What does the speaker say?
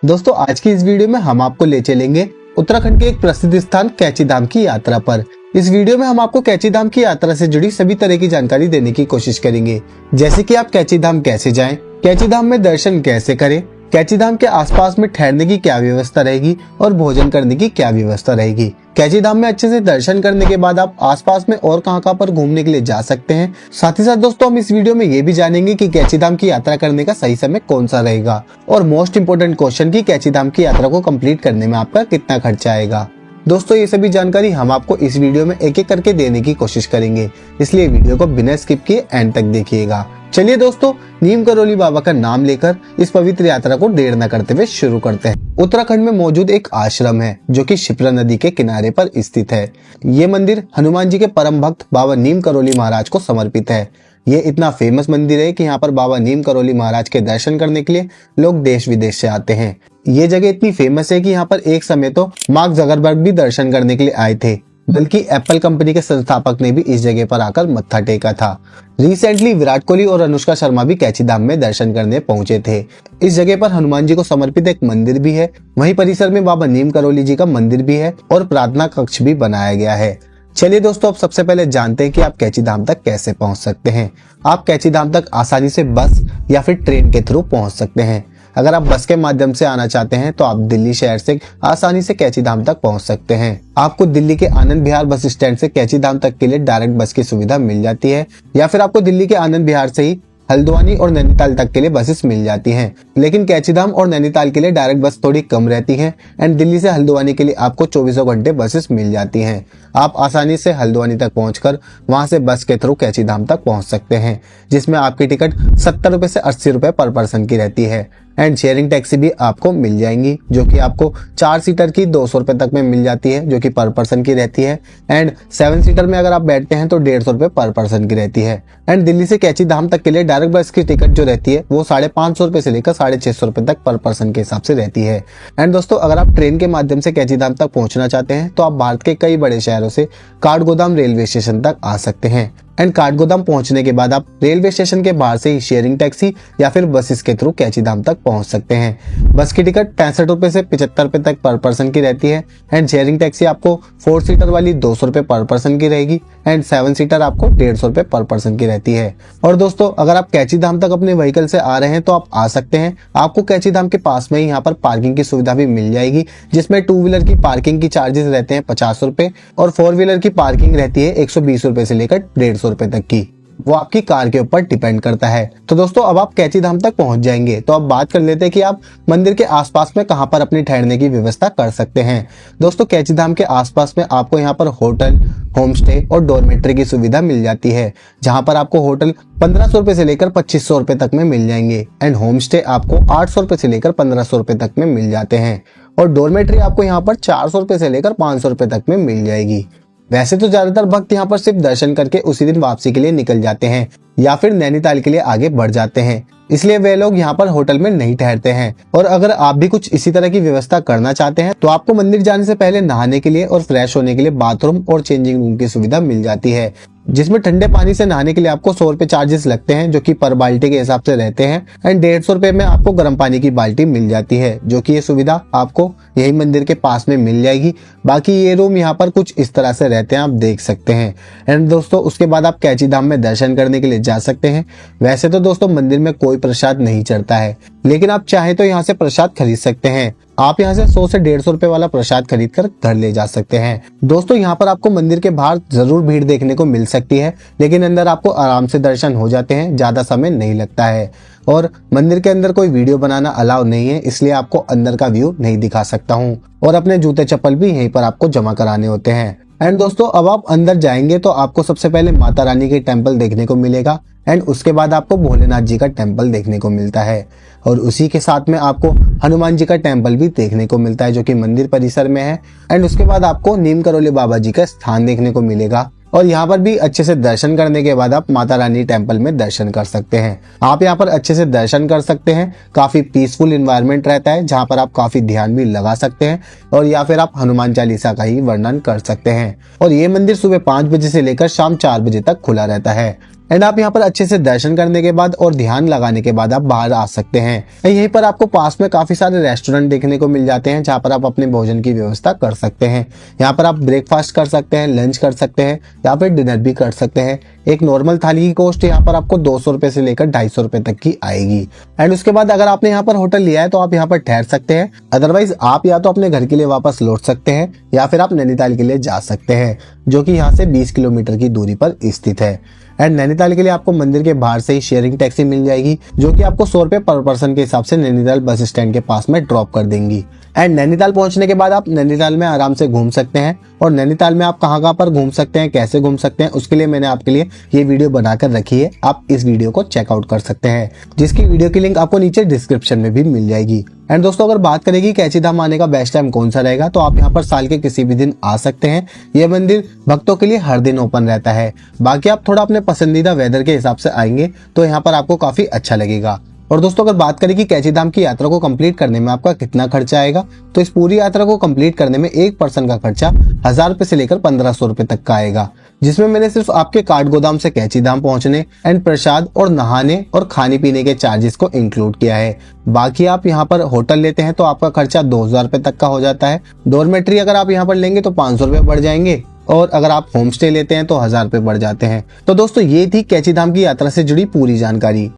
दोस्तों आज की इस वीडियो में हम आपको ले चलेंगे उत्तराखंड के एक प्रसिद्ध स्थान कैची धाम की यात्रा पर। इस वीडियो में हम आपको कैची धाम की यात्रा से जुड़ी सभी तरह की जानकारी देने की कोशिश करेंगे, जैसे कि आप कैची धाम कैसे जाएं, कैची धाम में दर्शन कैसे करें, कैची धाम के आसपास में ठहरने की क्या व्यवस्था रहेगी और भोजन करने की क्या व्यवस्था रहेगी। कैची धाम में अच्छे से दर्शन करने के बाद आप आसपास में और कहां पर घूमने के लिए जा सकते हैं। साथ ही साथ दोस्तों हम इस वीडियो में ये भी जानेंगे कि कैची धाम की यात्रा करने का सही समय कौन सा रहेगा और मोस्ट इंपोर्टेंट क्वेश्चन की कैची धाम की यात्रा को कंप्लीट करने में आपका कितना खर्चा आएगा। दोस्तों ये सभी जानकारी हम आपको इस वीडियो में एक एक करके देने की कोशिश करेंगे, इसलिए वीडियो को बिना स्किप किए एंड तक देखिएगा। चलिए दोस्तों, नीम करोली बाबा का नाम लेकर इस पवित्र यात्रा को देर न करते हुए शुरू करते हैं। उत्तराखंड में मौजूद एक आश्रम है जो कि शिप्रा नदी के किनारे पर स्थित है। ये मंदिर हनुमान जी के परम भक्त बाबा नीम करोली महाराज को समर्पित है। ये इतना फेमस मंदिर है कि यहाँ पर बाबा नीम करोली महाराज के दर्शन करने के लिए लोग देश विदेश से आते हैं। ये जगह इतनी फेमस है कि यहाँ पर एक समय तो मार्क जगरबर्ग भी दर्शन करने के लिए आए थे, बल्कि एप्पल कंपनी के संस्थापक ने भी इस जगह पर आकर मत्था टेका था। रिसेंटली विराट कोहली और अनुष्का शर्मा भी कैची धाम में दर्शन करने पहुंचे थे। इस जगह पर हनुमान जी को समर्पित एक मंदिर भी है। वहीं परिसर में बाबा नीम करोली जी का मंदिर भी है और प्रार्थना कक्ष भी बनाया गया है। चलिए दोस्तों, अब सबसे पहले जानते हैं कि आप कैची धाम तक कैसे पहुंच सकते हैं। आप कैची धाम तक आसानी से बस या फिर ट्रेन के थ्रू पहुंच सकते हैं। अगर आप बस के माध्यम से आना चाहते हैं तो आप दिल्ली शहर से आसानी से कैची धाम तक पहुंच सकते हैं। आपको दिल्ली के आनंद विहार बस स्टैंड से कैची धाम तक के लिए डायरेक्ट बस की सुविधा मिल जाती है, या फिर आपको दिल्ली के आनंद विहार से ही हल्द्वानी और नैनीताल तक के लिए बसेस मिल जाती हैं। लेकिन कैची धाम और नैनीताल के लिए डायरेक्ट बस थोड़ी कम रहती हैं एंड दिल्ली से हल्द्वानी के लिए आपको 24 घंटे बसेस मिल जाती हैं। आप आसानी से हल्द्वानी तक पहुंचकर वहां से बस के थ्रू कैची धाम तक पहुंच सकते हैं, जिसमें आपकी टिकट 70 रुपए से 80 रुपए पर पर्सन की रहती है। एंड शेयरिंग टैक्सी भी आपको मिल जाएंगी, जो कि आपको 4 सीटर की 200 रुपए तक में मिल जाती है, जो कि पर पर्सन की रहती है। एंड 7 सीटर में अगर आप बैठते हैं तो 150 रुपए पर पर्सन की रहती है। एंड दिल्ली से कैची धाम तक के लिए डायरेक्ट बस की टिकट जो रहती है वो 550 रुपए से लेकर 650 रुपए तक पर पर्सन के हिसाब से रहती है। एंड दोस्तों, अगर आप ट्रेन के माध्यम से कैची धाम तक पहुंचना चाहते हैं तो आप भारत के कई बड़े शहरों से काठगोदाम रेलवे स्टेशन तक आ सकते हैं। एंड काठगोदाम पहुंचने के बाद आप रेलवे स्टेशन के बाहर से ही शेयरिंग टैक्सी या फिर बसेस के थ्रू कैची धाम तक पहुंच सकते हैं। बस की टिकट 65 रुपए से 75 रुपए तक पर पर्सन की रहती है। एंड शेयरिंग टैक्सी आपको 4 सीटर वाली 200 रुपए पर पर्सन की रहेगी एंड 7 सीटर आपको 150 रुपए पर पर्सन की रहती है। और दोस्तों, अगर आप कैची धाम तक अपने व्हीकल से आ रहे हैं तो आप आ सकते हैं। आपको कैची धाम के पास में ही यहाँ पर पार्किंग की सुविधा भी मिल जाएगी, जिसमें 2 व्हीलर की पार्किंग की चार्जेस रहते हैं 50 रुपए और 4 व्हीलर की पार्किंग रहती है 120 रुपए से लेकर 150 रुपए तक की। वो आपकी कार के ऊपर डिपेंड करता है। तो दोस्तों, अब आप कैची धाम तक पहुंच जाएंगे तो अब बात कर लेते हैं कि आप मंदिर के आसपास में कहां पर अपनी ठहरने की व्यवस्था कर सकते हैं। दोस्तों, कैची धाम के आसपास में आपको यहां पर होटल, होम स्टे और डॉर्मेट्री की सुविधा मिल जाती है, जहां पर आपको होटल 1500 रुपए से लेकर 2500 रुपए तक में मिल जाएंगे एंड होम स्टे आपको 800 रुपए से लेकर 1500 रुपए तक में मिल जाते हैं और डॉर्मेट्री आपको यहाँ पर 400 रुपए से लेकर 500 रुपए तक में मिल जाएगी। वैसे तो ज्यादातर भक्त यहाँ पर सिर्फ दर्शन करके उसी दिन वापसी के लिए निकल जाते हैं या फिर नैनीताल के लिए आगे बढ़ जाते हैं, इसलिए वे लोग यहाँ पर होटल में नहीं ठहरते हैं। और अगर आप भी कुछ इसी तरह की व्यवस्था करना चाहते हैं तो आपको मंदिर जाने से पहले नहाने के लिए और फ्रेश होने के लिए बाथरूम और चेंजिंग रूम की सुविधा मिल जाती है, जिसमें ठंडे पानी से नहाने के लिए आपको 100 रुपए चार्जेस लगते हैं, जो कि पर बाल्टी के हिसाब से रहते हैं एंड 150 रुपए में आपको गर्म पानी की बाल्टी मिल जाती है, जो कि ये सुविधा आपको यही मंदिर के पास में मिल जाएगी। बाकी ये रूम यहाँ पर कुछ इस तरह से रहते हैं, आप देख सकते हैं। एंड दोस्तों, उसके बाद आप कैची धाम में दर्शन करने के लिए जा सकते हैं। वैसे तो दोस्तों मंदिर में कोई प्रसाद नहीं चढ़ता है, लेकिन आप चाहे तो यहाँ से प्रसाद खरीद सकते हैं। आप यहाँ से 100 से 150 रुपए वाला प्रसाद खरीद कर घर ले जा सकते हैं। दोस्तों, यहाँ पर आपको मंदिर के बाहर जरूर भीड़ देखने को मिल सकती है, लेकिन अंदर आपको आराम से दर्शन हो जाते हैं, ज्यादा समय नहीं लगता है। और मंदिर के अंदर कोई वीडियो बनाना अलाउ नहीं है, इसलिए आपको अंदर का व्यू नहीं दिखा सकता हूँ और अपने जूते चप्पल भी यहीं पर आपको जमा कराने होते हैं। एंड दोस्तों, अब आप अंदर जाएंगे तो आपको सबसे पहले माता रानी के टेम्पल देखने को मिलेगा एंड उसके बाद आपको भोलेनाथ जी का टेम्पल देखने को मिलता है और उसी के साथ में आपको हनुमान जी का टेम्पल भी देखने को मिलता है, जो कि मंदिर परिसर में है। एंड उसके बाद आपको नीम करोली बाबा जी का स्थान देखने को मिलेगा और यहाँ पर भी अच्छे से दर्शन करने के बाद आप माता रानी टेम्पल में दर्शन कर सकते हैं। आप यहाँ पर अच्छे से दर्शन कर सकते हैं। काफी पीसफुल इन्वायरमेंट रहता है, जहाँ पर आप काफी ध्यान भी लगा सकते हैं और या फिर आप हनुमान चालीसा का ही वर्णन कर सकते हैं। और ये मंदिर सुबह 5 बजे से लेकर शाम 4 बजे तक खुला रहता है। एंड आप यहाँ पर अच्छे से दर्शन करने के बाद और ध्यान लगाने के बाद आप बाहर आ सकते हैं। यहीं पर आपको पास में काफी सारे रेस्टोरेंट देखने को मिल जाते हैं जहाँ पर आप अपने भोजन की व्यवस्था कर सकते हैं। यहाँ पर आप ब्रेकफास्ट कर सकते हैं, लंच कर सकते हैं या फिर डिनर भी कर सकते हैं। एक नॉर्मल थाली की कॉस्ट यहाँ पर आपको 200 रुपए से लेकर 250 रुपए तक की आएगी। एंड उसके बाद अगर आपने यहाँ पर होटल लिया है तो आप यहाँ पर ठहर सकते हैं, अदरवाइज आप या तो अपने घर के लिए वापस लौट सकते हैं या फिर आप नैनीताल के लिए जा सकते हैं, जो कि यहाँ से 20 किलोमीटर की दूरी पर स्थित है। एंड नैनीताल के लिए आपको मंदिर के बाहर से ही शेयरिंग टैक्सी मिल जाएगी, जो कि आपको 100 रुपए पर पर्सन के हिसाब से नैनीताल बस स्टैंड के पास में ड्रॉप कर देंगी। एंड नैनीताल पहुंचने के बाद आप नैनीताल में आराम से घूम सकते हैं। और नैनीताल में आप कहाँ पर घूम सकते हैं, कैसे घूम सकते हैं, उसके लिए मैंने आपके लिए ये वीडियो बनाकर रखी है। आप इस वीडियो को चेकआउट कर सकते हैं, जिसकी वीडियो की लिंक आपको नीचे डिस्क्रिप्शन में भी मिल जाएगी। एंड दोस्तों, अगर बात करें कि कैची धाम आने का बेस्ट टाइम कौन सा रहेगा, तो आप यहाँ पर साल के किसी भी दिन आ सकते हैं। ये मंदिर भक्तों के लिए हर दिन ओपन रहता है। बाकी आप थोड़ा अपने पसंदीदा वेदर के हिसाब से आएंगे तो यहाँ पर आपको काफी अच्छा लगेगा। और दोस्तों, अगर बात करें कि कैची धाम की यात्रा को कंप्लीट करने में आपका कितना खर्चा आएगा, तो इस पूरी यात्रा को कंप्लीट करने में एक पर्सन का खर्चा 1000 रुपए से लेकर 1500 रुपए तक का आएगा, जिसमें मैंने सिर्फ आपके काठगोदाम से कैची धाम पहुंचने एंड प्रसाद और नहाने और खाने पीने के चार्जेस को इंक्लूड किया है। बाकी आप यहाँ पर होटल लेते हैं तो आपका खर्चा 2000 रुपए तक का हो जाता है। डॉर्मेट्री अगर आप यहाँ पर लेंगे तो 500 रुपए बढ़ जाएंगे, और अगर आप होम स्टे लेते हैं तो 1000 रुपए बढ़ जाते हैं। तो दोस्तों, ये थी कैची धाम की यात्रा से जुड़ी पूरी जानकारी।